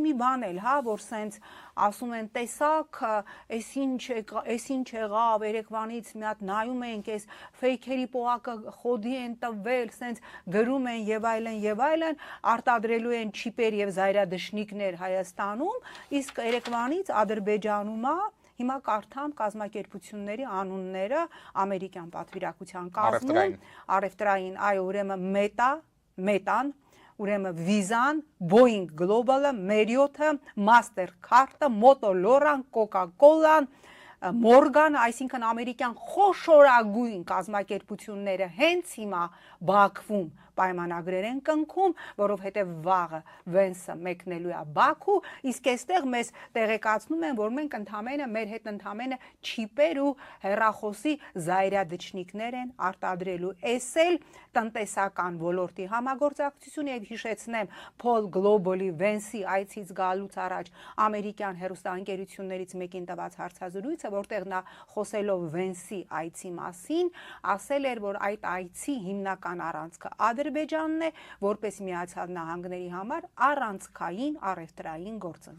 մի բան էլ, հա, որ սենց ասում են տեսակ, այս ինչ եղավ, երեկվանից մի հատ նայում ենք, այս ֆեյքերի պողակը խոդի են տվել, սենց գրում են եւ այլն, արտադրելու են չիպեր եւ զայրադշնիկներ Հայաստանում, իսկ երեկվանից Ադրբեջանում հիմա կարդամ կազմակերպությունների անունները ամերիկյան պատվիրակության կազմում, առևտրային, այո, ուրեմն Մետան, ուրեմն Վիզան, Boeing Global-ը, Marriott-ը, Mastercard-ը, Motorola-ն, Coca-Cola-ն, Morgan, այսինքն ամերիկյան խոշորագույն կազմակերպությունները հենց հիմա Բաքվում պայմանագրեր են կնքում, որովհետև վաղը Վենսը մեկնելու է Բաքու, իսկ այստեղ մեզ տեղեկացնում են, որ մենք մեր հետ ընդամենը չիպեր ու հեռախոսի զայրադչնիկներ են արտադրելու։ Էս էլ տնտեսական ոլորտի համագործակցություն եւ հիշեցնեմ Paul Global-ի Վենսի այցից գալուց առաջ ամերիկյան հեռուստաընկերություններից մեկին տված հարցազրույցը, որտեղ նա խոսելով Վենսի այցի մասին, ասել էր, որ այդ այցի հիմնական առանցքը Ադրբեջանն է, որպես Միացյալ Նահանգների համար առանցքային առևտրային գործընկերություն։